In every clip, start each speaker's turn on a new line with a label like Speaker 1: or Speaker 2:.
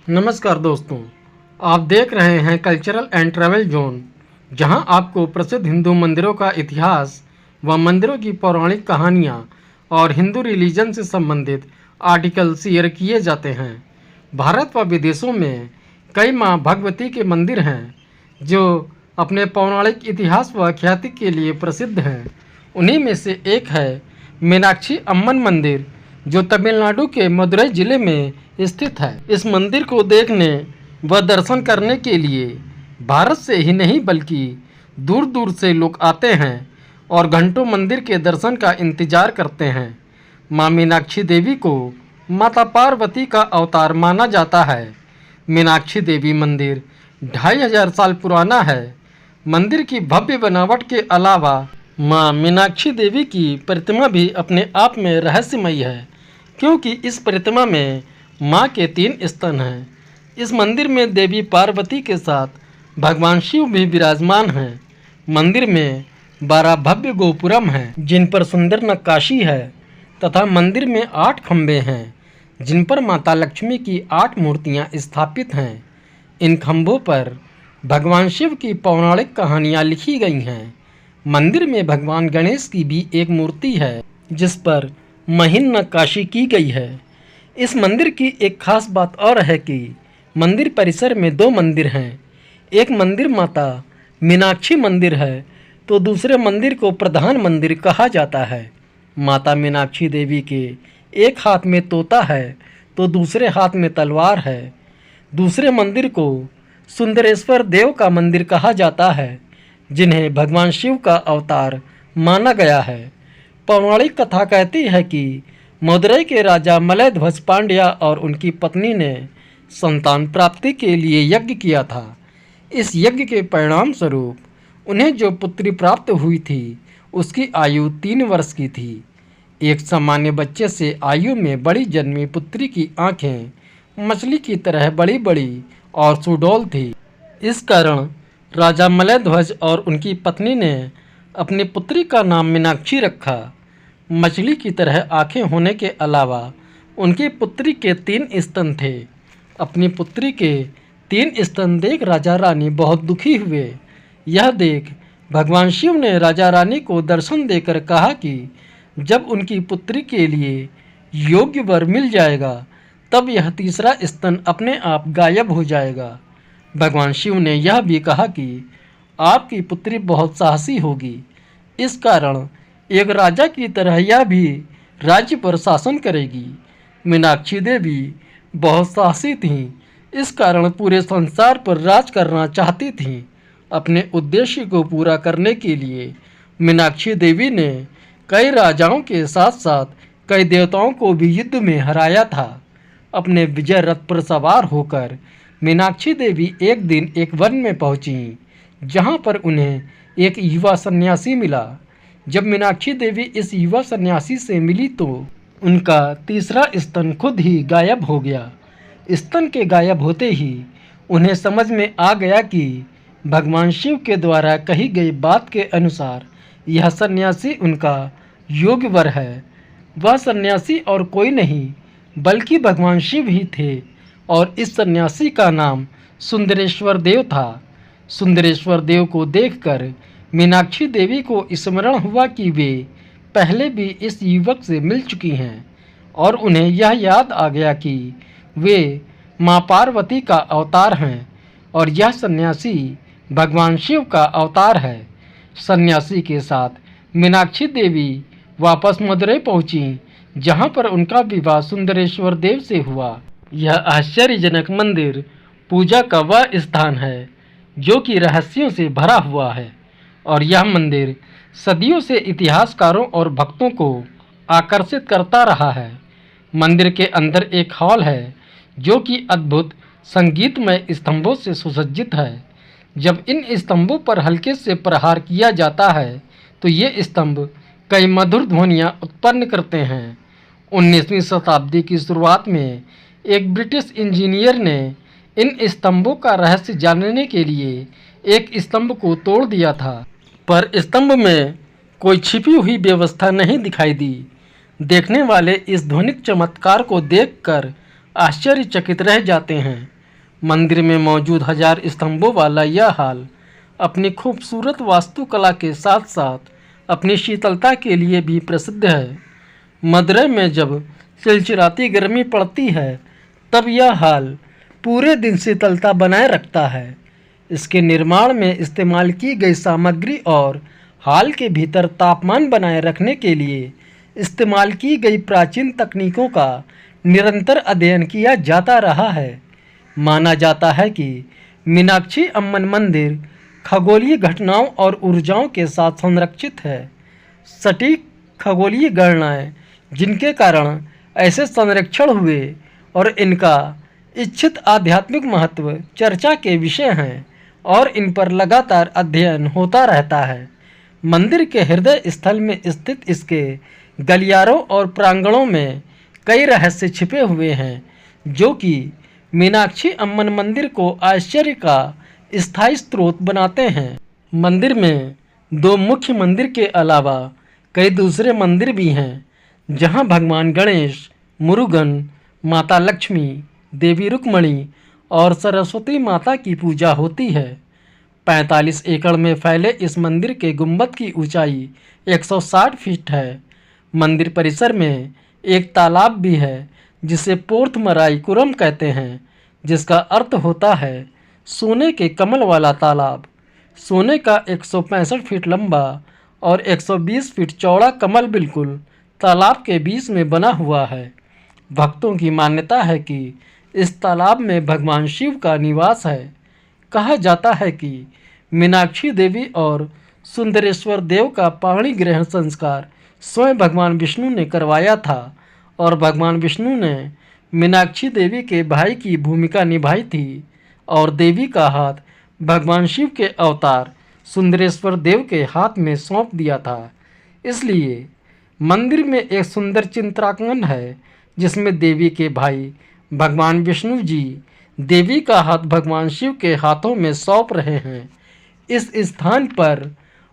Speaker 1: नमस्कार दोस्तों, आप देख रहे हैं कल्चरल एंड ट्रैवल जोन, जहां आपको प्रसिद्ध हिंदू मंदिरों का इतिहास व मंदिरों की पौराणिक कहानियां और हिंदू रिलीजन से संबंधित आर्टिकल शेयर किए जाते हैं। भारत व विदेशों में कई मां भगवती के मंदिर हैं जो अपने पौराणिक इतिहास व ख्याति के लिए प्रसिद्ध हैं। उन्हीं में से एक है मीनाक्षी अम्मन मंदिर, जो तमिलनाडु के मदुरई जिले में स्थित है। इस मंदिर को देखने व दर्शन करने के लिए भारत से ही नहीं बल्कि दूर दूर से लोग आते हैं और घंटों मंदिर के दर्शन का इंतजार करते हैं। मां मीनाक्षी देवी को माता पार्वती का अवतार माना जाता है। मीनाक्षी देवी मंदिर 2500 साल पुराना है। मंदिर की भव्य बनावट के अलावा मां मीनाक्षी देवी की प्रतिमा भी अपने आप में रहस्यमयी है, क्योंकि इस प्रतिमा में मां के 3 स्तन हैं। इस मंदिर में देवी पार्वती के साथ भगवान शिव भी विराजमान हैं। मंदिर में 12 भव्य गोपुरम हैं, जिन पर सुंदर नक्काशी है तथा मंदिर में 8 खंभे हैं, जिन पर माता लक्ष्मी की 8 मूर्तियां स्थापित हैं। इन खंभों पर भगवान शिव की पौराणिक कहानियां लिखी गई हैं। मंदिर में भगवान गणेश की भी एक मूर्ति है, जिस पर महीन नक्काशी की गई है। इस मंदिर की एक खास बात और है कि मंदिर परिसर में 2 मंदिर हैं। एक मंदिर माता मीनाक्षी मंदिर है, तो दूसरे मंदिर को प्रधान मंदिर कहा जाता है। माता मीनाक्षी देवी के एक हाथ में तोता है तो दूसरे हाथ में तलवार है। दूसरे मंदिर को सुंदरेश्वर देव का मंदिर कहा जाता है, जिन्हें भगवान शिव का अवतार माना गया है। पौराणिक कथा कहती है कि मदुरई के राजा मलयध्वज पांड्या और उनकी पत्नी ने संतान प्राप्ति के लिए यज्ञ किया था। इस यज्ञ के परिणाम स्वरूप उन्हें जो पुत्री प्राप्त हुई थी, उसकी आयु 3 वर्ष की थी। एक सामान्य बच्चे से आयु में बड़ी जन्मी पुत्री की आंखें मछली की तरह बड़ी बड़ी और सुडौल थी। इस कारण राजा मलयध्वज और उनकी पत्नी ने अपनी पुत्री का नाम मीनाक्षी रखा। मछली की तरह आंखें होने के अलावा उनकी पुत्री के 3 स्तन थे। अपनी पुत्री के 3 स्तन देख राजा रानी बहुत दुखी हुए। यह देख भगवान शिव ने राजा रानी को दर्शन देकर कहा कि जब उनकी पुत्री के लिए योग्य वर मिल जाएगा, तब यह तीसरा स्तन अपने आप गायब हो जाएगा। भगवान शिव ने यह भी कहा कि आपकी पुत्री बहुत साहसी होगी, इस कारण एक राजा की तरह यह भी राज्य पर शासन करेगी। मीनाक्षी देवी बहुत साहसी थीं, इस कारण पूरे संसार पर राज करना चाहती थीं। अपने उद्देश्य को पूरा करने के लिए मीनाक्षी देवी ने कई राजाओं के साथ साथ कई देवताओं को भी युद्ध में हराया था। अपने विजय रथ पर सवार होकर मीनाक्षी देवी एक दिन एक वन में पहुंची, जहां पर उन्हें एक युवा सन्यासी मिला। जब मीनाक्षी देवी इस युवा सन्यासी से मिली तो उनका तीसरा स्तन खुद ही गायब हो गया। स्तन के गायब होते ही उन्हें समझ में आ गया कि भगवान शिव के द्वारा कही गई बात के अनुसार यह सन्यासी उनका योग्य वर है। वह सन्यासी और कोई नहीं बल्कि भगवान शिव ही थे, और इस सन्यासी का नाम सुंदरेश्वर देव था। सुंदरेश्वर देव को देखकर मीनाक्षी देवी को स्मरण हुआ कि वे पहले भी इस युवक से मिल चुकी हैं, और उन्हें यह याद आ गया कि वे मां पार्वती का अवतार हैं और यह सन्यासी भगवान शिव का अवतार है। सन्यासी के साथ मीनाक्षी देवी वापस मदुरई पहुंची, जहां पर उनका विवाह सुंदरेश्वर देव से हुआ। यह आश्चर्यजनक मंदिर पूजा का वह स्थान है जो कि रहस्यों से भरा हुआ है, और यह मंदिर सदियों से इतिहासकारों और भक्तों को आकर्षित करता रहा है। मंदिर के अंदर एक हॉल है जो कि अद्भुत संगीतमय स्तंभों से सुसज्जित है। जब इन स्तंभों पर हल्के से प्रहार किया जाता है तो ये स्तंभ कई मधुर ध्वनियाँ उत्पन्न करते हैं। 19वीं शताब्दी की शुरुआत में एक ब्रिटिश इंजीनियर ने इन स्तंभों का रहस्य जानने के लिए एक स्तंभ को तोड़ दिया था, पर स्तंभ में कोई छिपी हुई व्यवस्था नहीं दिखाई दी। देखने वाले इस ध्वनिक चमत्कार को देखकर आश्चर्यचकित रह जाते हैं। मंदिर में मौजूद 1000 स्तंभों वाला यह हाल अपनी खूबसूरत वास्तुकला के साथ साथ अपनी शीतलता के लिए भी प्रसिद्ध है। मदुरै में जब चिलचिलाती गर्मी पड़ती है तब यह हाल पूरे दिन शीतलता बनाए रखता है। इसके निर्माण में इस्तेमाल की गई सामग्री और हाल के भीतर तापमान बनाए रखने के लिए इस्तेमाल की गई प्राचीन तकनीकों का निरंतर अध्ययन किया जाता रहा है। माना जाता है कि मीनाक्षी अम्मन मंदिर खगोलीय घटनाओं और ऊर्जाओं के साथ संरक्षित है। सटीक खगोलीय गणनाएं जिनके कारण ऐसे संरक्षण हुए और इनका इच्छित आध्यात्मिक महत्व चर्चा के विषय हैं और इन पर लगातार अध्ययन होता रहता है। मंदिर के हृदय स्थल में स्थित इसके गलियारों और प्रांगणों में कई रहस्य छिपे हुए हैं जो कि मीनाक्षी अम्मन मंदिर को आश्चर्य का स्थायी स्रोत बनाते हैं। मंदिर में 2 मुख्य मंदिर के अलावा कई दूसरे मंदिर भी हैं जहां भगवान गणेश, मुरुगन, माता लक्ष्मी, देवी रुक्मणी और सरस्वती माता की पूजा होती है। 45 एकड़ में फैले इस मंदिर के गुंबद की ऊंचाई 160 फीट है। मंदिर परिसर में एक तालाब भी है जिसे पोर्थमराईकुरम कहते हैं, जिसका अर्थ होता है सोने के कमल वाला तालाब। सोने का 165 फीट लंबा और 120 फीट चौड़ा कमल बिल्कुल तालाब के बीच में बना हुआ है। भक्तों की मान्यता है कि इस तालाब में भगवान शिव का निवास है। कहा जाता है कि मीनाक्षी देवी और सुंदरेश्वर देव का पाणी ग्रहण संस्कार स्वयं भगवान विष्णु ने करवाया था और भगवान विष्णु ने मीनाक्षी देवी के भाई की भूमिका निभाई थी और देवी का हाथ भगवान शिव के अवतार सुंदरेश्वर देव के हाथ में सौंप दिया था। इसलिए मंदिर में एक सुंदर चित्रांकन है जिसमें देवी के भाई भगवान विष्णु जी देवी का हाथ भगवान शिव के हाथों में सौंप रहे हैं। इस स्थान पर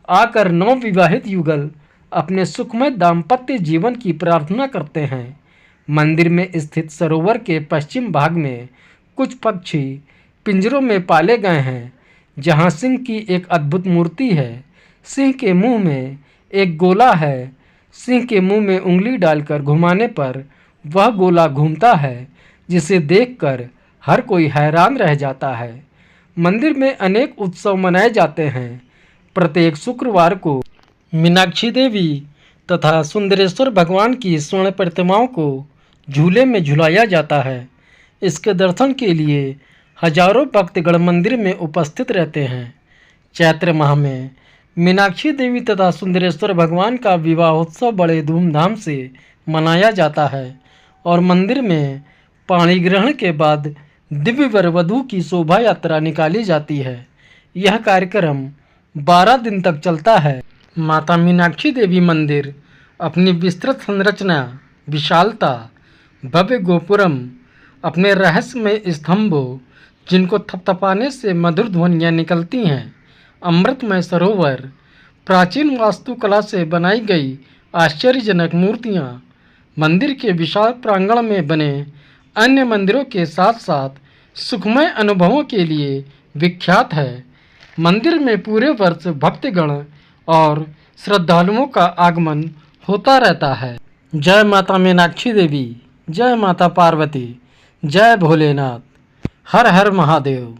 Speaker 1: आकर नवविवाहित युगल अपने सुखमय दाम्पत्य जीवन की प्रार्थना करते हैं। मंदिर में स्थित सरोवर के पश्चिम भाग में कुछ पक्षी पिंजरों में पाले गए हैं जहां सिंह की एक अद्भुत मूर्ति है। सिंह के मुंह में एक गोला है। सिंह के मुंह में उंगली डालकर घुमाने पर वह गोला घूमता है जिसे देखकर हर कोई हैरान रह जाता है। मंदिर में अनेक उत्सव मनाए जाते हैं। प्रत्येक शुक्रवार को मीनाक्षी देवी तथा सुंदरेश्वर भगवान की स्वर्ण प्रतिमाओं को झूले में झुलाया जाता है। इसके दर्शन के लिए हजारों भक्तगण मंदिर में उपस्थित रहते हैं। चैत्र माह में मीनाक्षी देवी तथा सुंदरेश्वर भगवान का विवाहोत्सव बड़े धूमधाम से मनाया जाता है और मंदिर में पाणी ग्रहण के बाद दिव्य वर वधू की शोभा यात्रा निकाली जाती है। यह कार्यक्रम 12 दिन तक चलता है। माता मीनाक्षी देवी मंदिर अपनी विस्तृत संरचना, विशालता, भव्य गोपुरम, अपने रहस्यमय स्तंभों जिनको थपथपाने से मधुर ध्वनियाँ निकलती हैं, अमृतमय सरोवर, प्राचीन वास्तुकला से बनाई गई आश्चर्यजनक मूर्तियाँ, मंदिर के विशाल प्रांगण में बने अन्य मंदिरों के साथ साथ सुखमय अनुभवों के लिए विख्यात है। मंदिर में पूरे वर्ष भक्तगण और श्रद्धालुओं का आगमन होता रहता है। जय माता मीनाक्षी देवी, जय माता पार्वती, जय भोलेनाथ, हर हर महादेव।